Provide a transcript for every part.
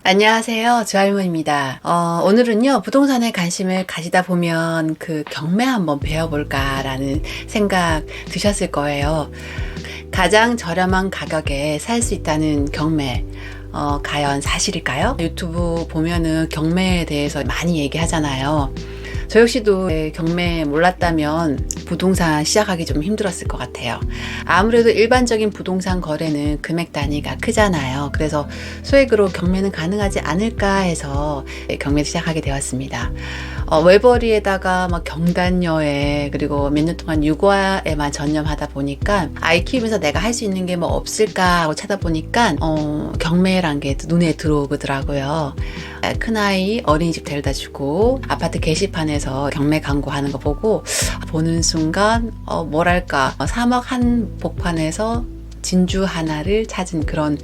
안녕하세요. 주할머니입니다. 오늘은요, 부동산에 관심을 가지다 보면 그 경매 한번 배워볼까라는 생각 드셨을 거예요. 가장 저렴한 가격에 살 수 있다는 경매. 과연 사실일까요? 유튜브 보면은 경매에 대해서 많이 얘기하잖아요. 저 역시도 경매 몰랐다면 부동산 시작하기 좀 힘들었을 것 같아요. 아무래도 일반적인 부동산 거래는 금액 단위가 크잖아요. 그래서 소액으로 경매는 가능하지 않을까 해서 경매를 시작하게 되었습니다. 외벌이에다가 막 경단녀에 그리고 몇 년 동안 육아에만 전념하다 보니까 아이 키우면서 내가 할 수 있는 게 뭐 없을까 하고 찾아보니까 경매란 게 눈에 들어오더라고요. 큰아이 어린이집 데려다 주고 아파트 게시판에서 경매 광고하는 거 보고 보는 순간 뭐랄까 사막 한복판에서 진주 하나를 찾은 그런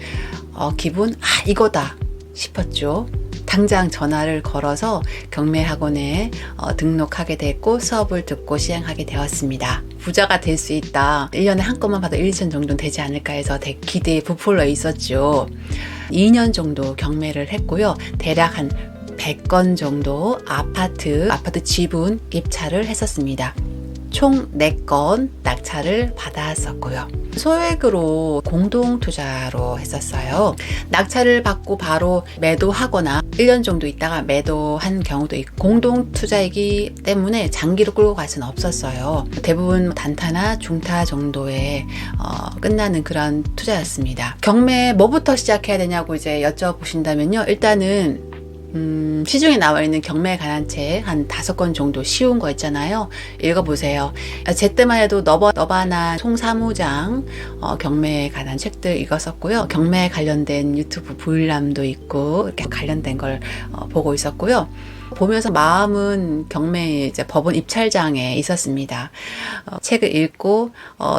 기분, 이거다 싶었죠. 당장 전화를 걸어서 경매 학원에 등록하게 됐고 수업을 듣고 시행하게 되었습니다. 부자가 될 수 있다. 1년에 한 건만 봐도 1천 정도는 되지 않을까 해서 기대에 부풀어 있었죠. 2년 정도 경매를 했고요. 대략 한 100건 정도 아파트 지분 입찰을 했었습니다. 총 4건 낙찰을 받았었고요. 소액으로 공동투자로 했었어요. 낙찰을 받고 바로 매도하거나 1년 정도 있다가 매도한 경우도 있고, 공동투자이기 때문에 장기로 끌고 갈 수는 없었어요. 대부분 단타나 중타 정도에 끝나는 그런 투자였습니다. 경매 뭐부터 시작해야 되냐고 이제 여쭤보신다면요. 일단은 시중에 나와 있는 경매에 관한 책 한 5권 정도 쉬운 거 있잖아요. 읽어보세요. 제 때만 해도 너바나 총사무장 경매에 관한 책들 읽었었고요. 경매에 관련된 유튜브 부일람도 있고 이렇게 관련된 걸 보고 있었고요. 보면서 마음은 경매 이제 법원 입찰장에 있었습니다. 책을 읽고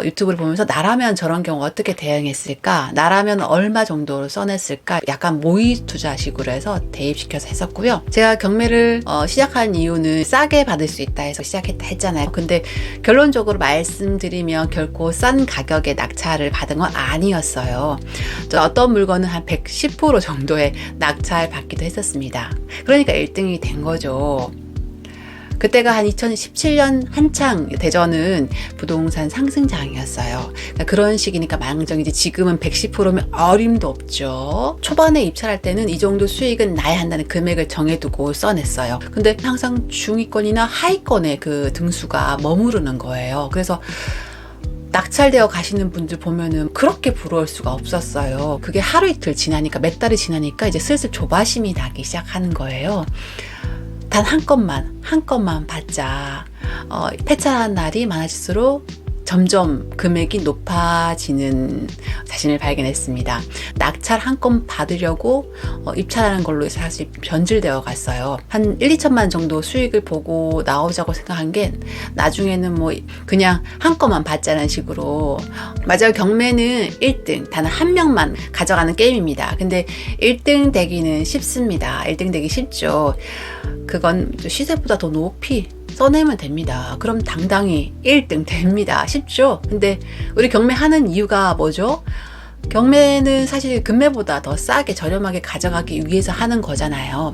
유튜브를 보면서 나라면 저런 경우 어떻게 대응했을까? 나라면 얼마 정도로 써냈을까? 약간 모의 투자식으로 해서 대입시켜서 했었고요. 제가 경매를 시작한 이유는 싸게 받을 수 있다 해서 시작했다 했잖아요. 근데 결론적으로 말씀드리면 결코 싼 가격에 낙찰을 받은 건 아니었어요. 어떤 물건은 한 110% 정도의 낙찰 받기도 했었습니다. 그러니까 1등이 된 거죠. 그때가 한 2017년 한창 대전은 부동산 상승장이었어요. 그러니까 그런 시기니까 망정이지 지금은 110%면 어림도 없죠. 초반에 입찰할 때는 이 정도 수익은 나야 한다는 금액을 정해두고 써냈어요. 근데 항상 중위권이나 하위권의 그 등수가 머무르는 거예요. 그래서 낙찰되어 가시는 분들 보면은 그렇게 부러울 수가 없었어요. 그게 하루 이틀 지나니까 몇 달이 지나니까 이제 슬슬 조바심이 나기 시작하는 거예요. 단 한 건만 받자. 폐차한 날이 많아질수록 점점 금액이 높아지는 자신을 발견했습니다. 낙찰 한 건 받으려고 입찰하는 걸로 사실 변질되어 갔어요. 한 1, 2천만 정도 수익을 보고 나오자고 생각한 게 나중에는 뭐 그냥 한 건만 받자는 식으로. 맞아요. 경매는 1등 단 한 명만 가져가는 게임입니다. 근데 1등 되기는 쉽습니다. 1등 되기 쉽죠. 그건 시세보다 더 높이 써내면 됩니다. 그럼 당당히 1등 됩니다. 쉽죠? 근데 우리 경매하는 이유가 뭐죠? 경매는 사실 금매보다 더 싸게 저렴하게 가져가기 위해서 하는 거잖아요.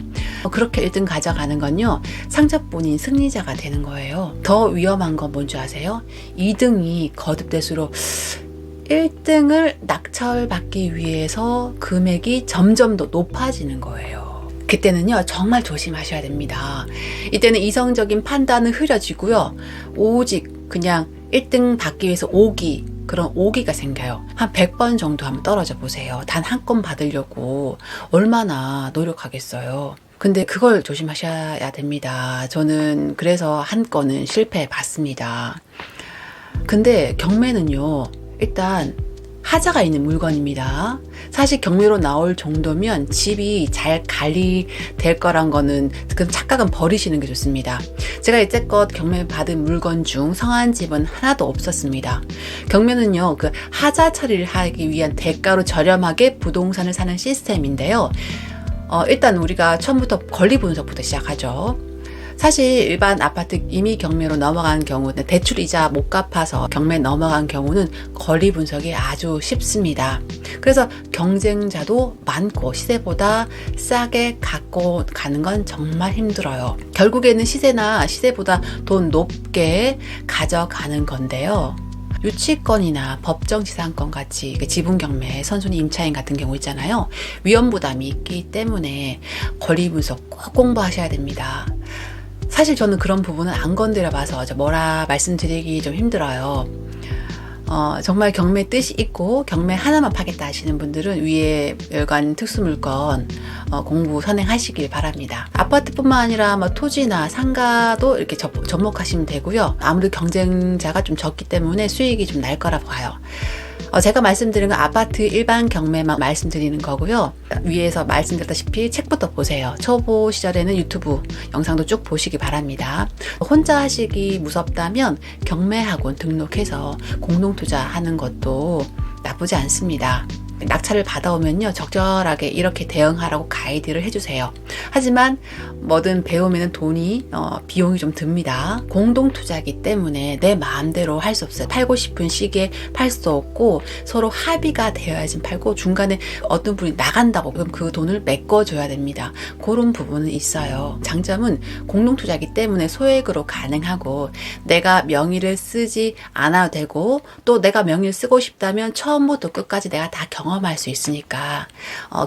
그렇게 1등 가져가는 건요, 상자뿐인 승리자가 되는 거예요. 더 위험한 건 뭔지 아세요? 2등이 거듭될수록 1등을 낙찰받기 위해서 금액이 점점 더 높아지는 거예요. 그때는요 정말 조심하셔야 됩니다. 이때는 이성적인 판단은 흐려지고요, 오직 그냥 1등 받기 위해서 그런 오기가 생겨요. 한 100번 정도 한번 떨어져 보세요. 단 한 건 받으려고 얼마나 노력하겠어요. 근데 그걸 조심하셔야 됩니다. 저는 그래서 한 건은 실패해 봤습니다. 근데 경매는요 일단 하자가 있는 물건입니다. 사실 경매로 나올 정도면 집이 잘 관리될 거란 거는 그 착각은 버리시는 게 좋습니다. 제가 이때껏 경매 받은 물건 중 성한 집은 하나도 없었습니다. 경매는요, 그 하자 처리를 하기 위한 대가로 저렴하게 부동산을 사는 시스템인데요. 일단 우리가 처음부터 권리 분석부터 시작하죠. 사실 일반 아파트 임의 경매로 넘어간 경우는 대출 이자 못 갚아서 경매 넘어간 경우는 권리 분석이 아주 쉽습니다. 그래서 경쟁자도 많고 시세보다 싸게 갖고 가는 건 정말 힘들어요. 결국에는 시세나 시세보다 더 높게 가져가는 건데요. 유치권이나 법정지상권 같이 지분 경매, 선순위 임차인 같은 경우 있잖아요. 위험 부담이 있기 때문에 권리 분석 꼭 공부하셔야 됩니다. 사실 저는 그런 부분은 안 건드려 봐서 뭐라 말씀드리기 좀 힘들어요. 정말 경매 뜻이 있고 경매 하나만 파겠다 하시는 분들은 위에 열관 특수물건 공부 선행하시길 바랍니다. 아파트뿐만 아니라 토지나 상가도 이렇게 접목하시면 되고요. 아무래도 경쟁자가 좀 적기 때문에 수익이 좀 날 거라 봐요. 제가 말씀드린 건 아파트 일반 경매만 말씀드리는 거고요. 위에서 말씀드렸다시피 책부터 보세요. 초보 시절에는 유튜브 영상도 쭉 보시기 바랍니다. 혼자 하시기 무섭다면 경매학원 등록해서 공동투자하는 것도 나쁘지 않습니다. 낙찰을 받아오면요, 적절하게 이렇게 대응하라고 가이드를 해주세요. 하지만 뭐든 배우면 돈이 비용이 좀 듭니다. 공동투자이기 때문에 내 마음대로 할 수 없어요. 팔고 싶은 시기에 팔 수 없고 서로 합의가 되어야지 팔고, 중간에 어떤 분이 나간다고 그럼 그 돈을 메꿔줘야 됩니다. 그런 부분은 있어요. 장점은 공동투자이기 때문에 소액으로 가능하고 내가 명의를 쓰지 않아도 되고, 또 내가 명의를 쓰고 싶다면 처음부터 끝까지 내가 다 경험할 수 있으니까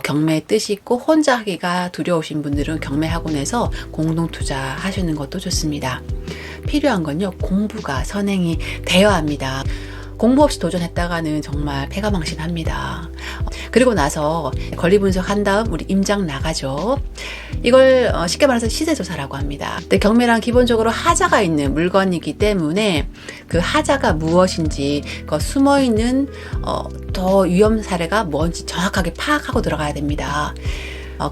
경매의 뜻이 있고 혼자 하기가 두려우신 분들은 경매학원에서 공동투자 하시는 것도 좋습니다. 필요한 건요, 공부가 선행이 되어야 합니다. 공부 없이 도전했다가는 정말 패가망신합니다. 그리고 나서 권리 분석한 다음 우리 임장 나가죠. 이걸 쉽게 말해서 시세조사라고 합니다. 근데 경매란 기본적으로 하자가 있는 물건이기 때문에 그 하자가 무엇인지, 그 숨어있는 더 위험 사례가 뭔지 정확하게 파악하고 들어가야 됩니다.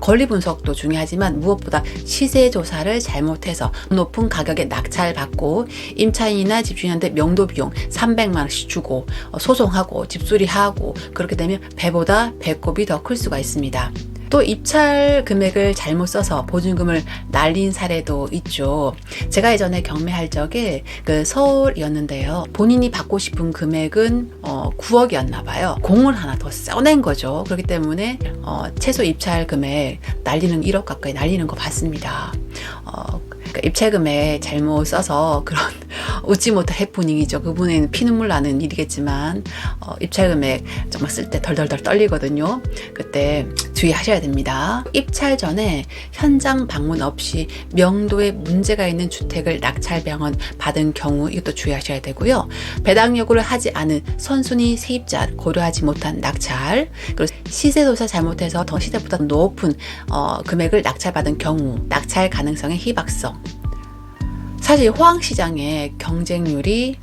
권리 분석도 중요하지만 무엇보다 시세 조사를 잘못해서 높은 가격에 낙찰받고 임차인이나 집주인한테 명도 비용 300만 원씩 주고 소송하고 집수리하고, 그렇게 되면 배보다 배꼽이 더 클 수가 있습니다. 또 입찰 금액을 잘못 써서 보증금을 날린 사례도 있죠. 제가 예전에 경매할 적에 서울이었는데요. 본인이 받고 싶은 금액은 9억이었나 봐요. 공을 하나 더 써낸 거죠. 그렇기 때문에 최소 입찰 금액 날리는 1억 가까이 날리는 거 봤습니다. 입찰금에 잘못 써서 그런 웃지 못할 해프닝이죠. 그분은 피눈물 나는 일이겠지만 입찰금액 정말 쓸 때 덜덜덜 떨리거든요. 그때 주의하셔야 됩니다. 입찰 전에 현장 방문 없이 명도에 문제가 있는 주택을 낙찰병원 받은 경우 이것도 주의하셔야 되고요. 배당 요구를 하지 않은 선순위 세입자 고려하지 못한 낙찰, 그리고 시세조사 잘못해서 더 시세보다 높은 금액을 낙찰받은 경우 낙찰 가능성의 희박성. 사실 호황시장의 경쟁률이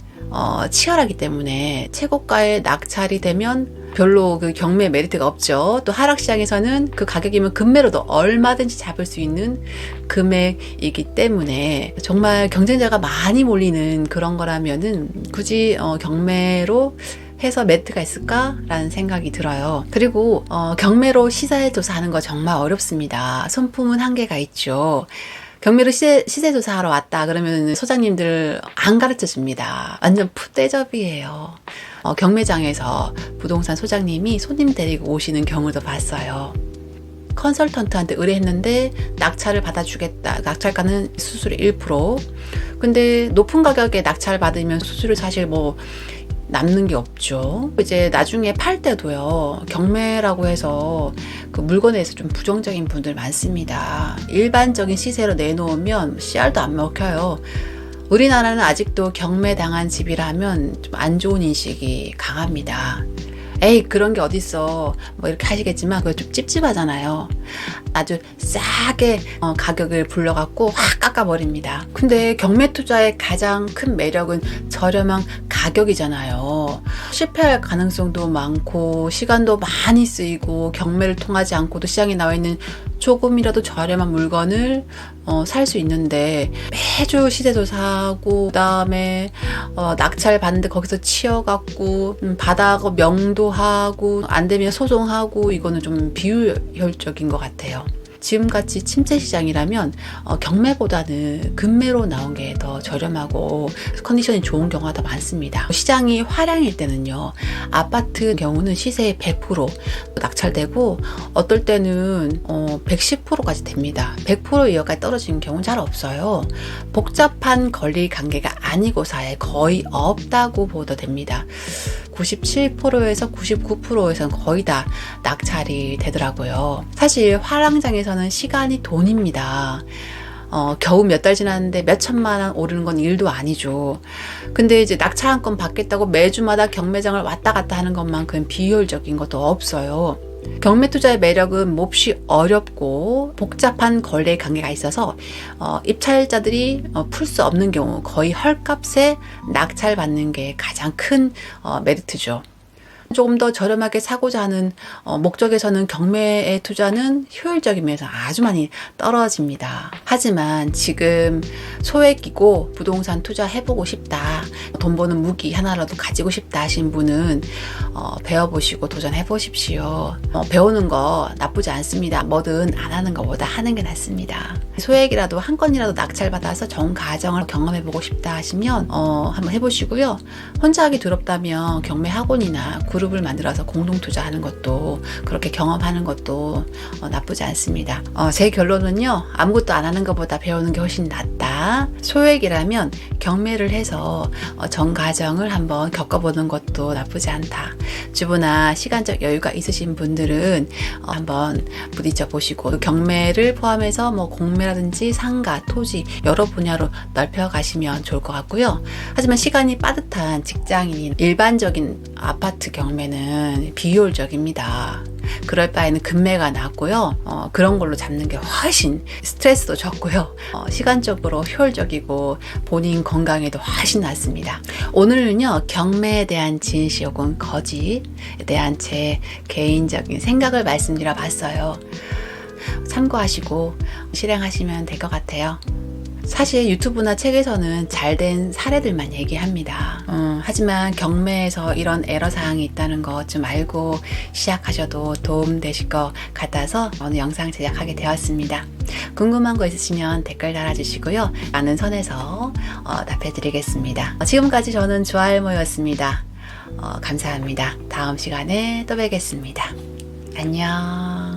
치열하기 때문에 최고가의 낙찰이 되면 별로 그 경매 메리트가 없죠. 또 하락시장에서는 그 가격이면 급매로도 얼마든지 잡을 수 있는 금액이기 때문에 정말 경쟁자가 많이 몰리는 그런 거라면은 굳이 경매로 해서 메리트가 있을까라는 생각이 들어요. 그리고 경매로 시세조사하는 거 정말 어렵습니다. 손품은 한계가 있죠. 경매로 시세조사하러 왔다 그러면 소장님들 안 가르쳐 줍니다. 완전 풋대접이에요. 경매장에서 부동산 소장님이 손님 데리고 오시는 경우도 봤어요. 컨설턴트한테 의뢰했는데 낙찰을 받아주겠다. 낙찰가는 수수료 1%. 근데 높은 가격에 낙찰 받으면 수수료 사실 남는 게 없죠. 이제 나중에 팔 때도요, 경매라고 해서 그 물건에 대해서 좀 부정적인 분들 많습니다. 일반적인 시세로 내놓으면 씨알도 안 먹혀요. 우리나라는 아직도 경매 당한 집이라면 좀 안 좋은 인식이 강합니다. 에이, 그런 게 어딨어 이렇게 하시겠지만 그거 좀 찝찝하잖아요. 아주 싸게 가격을 불러갖고 확 깎아버립니다. 근데 경매 투자의 가장 큰 매력은 저렴한 가격이잖아요. 실패할 가능성도 많고 시간도 많이 쓰이고, 경매를 통하지 않고도 시장에 나와 있는 조금이라도 저렴한 물건을 살 수 있는데 매주 시세조사하고 그다음에 낙찰 받는데 거기서 치여갖고 받아고 명도하고 안 되면 소송하고, 이거는 좀 비효율적인 것 같아요. 지금같이 침체 시장이라면 경매보다는 금매로 나온 게 더 저렴하고 컨디션이 좋은 경우가 더 많습니다. 시장이 화량일 때는요, 아파트 경우는 시세의 100% 낙찰되고 어떨 때는 110%까지 됩니다. 100% 이하까지 떨어지는 경우는 잘 없어요. 복잡한 권리 관계가 아니고사에 거의 없다고 보도 됩니다. 97%에서 99%에서는 거의 다 낙찰이 되더라고요. 사실 화랑장에서는 시간이 돈입니다. 겨우 몇 달 지났는데 몇 천만 원 오르는 건 일도 아니죠. 근데 이제 낙찰 한 건 받겠다고 매주마다 경매장을 왔다 갔다 하는 것만큼 비효율적인 것도 없어요. 경매 투자의 매력은 몹시 어렵고 복잡한 거래 관계가 있어서 입찰자들이 풀 수 없는 경우 거의 헐값에 낙찰받는 게 가장 큰 메리트죠. 조금 더 저렴하게 사고자 하는 목적에서는 경매의 투자는 효율적인 면에서 아주 많이 떨어집니다. 하지만 지금 소액이고 부동산 투자해보고 싶다, 돈 버는 무기 하나라도 가지고 싶다 하신 분은 배워보시고 도전해보십시오. 배우는 거 나쁘지 않습니다. 뭐든 안 하는 것보다 하는 게 낫습니다. 소액이라도 한 건이라도 낙찰받아서 전 가정을 경험해보고 싶다 하시면 한번 해보시고요. 혼자 하기 두렵다면 경매 학원이나 그룹을 만들어서 공동 투자하는 것도, 그렇게 경험하는 것도 나쁘지 않습니다. 제 결론은요, 아무것도 안 하는 것보다 배우는 게 훨씬 낫다. 소액이라면 경매를 해서 전 가정을 한번 겪어보는 것도 나쁘지 않다. 주부나 시간적 여유가 있으신 분들은 한번 부딪혀 보시고, 경매를 포함해서 뭐 공매라든지 상가, 토지 여러 분야로 넓혀 가시면 좋을 것 같고요. 하지만 시간이 빠듯한 직장인인 일반적인 아파트 경매는 비효율적입니다. 그럴 바에는 금매가 낫고요. 그런 걸로 잡는 게 훨씬 스트레스도 적고요. 시간적으로 효율적이고 본인 건강에도 훨씬 낫습니다. 오늘은요, 경매에 대한 진실 혹은 거짓에 대한 제 개인적인 생각을 말씀드려 봤어요. 참고하시고 실행하시면 될 것 같아요. 사실 유튜브나 책에서는 잘된 사례들만 얘기합니다. 하지만 경매에서 이런 애로사항이 있다는 거 좀 알고 시작하셔도 도움되실 것 같아서 오늘 영상 제작하게 되었습니다. 궁금한 거 있으시면 댓글 달아주시고요. 많은 선에서 답해드리겠습니다. 지금까지 저는 주알모였습니다. 감사합니다. 다음 시간에 또 뵙겠습니다. 안녕.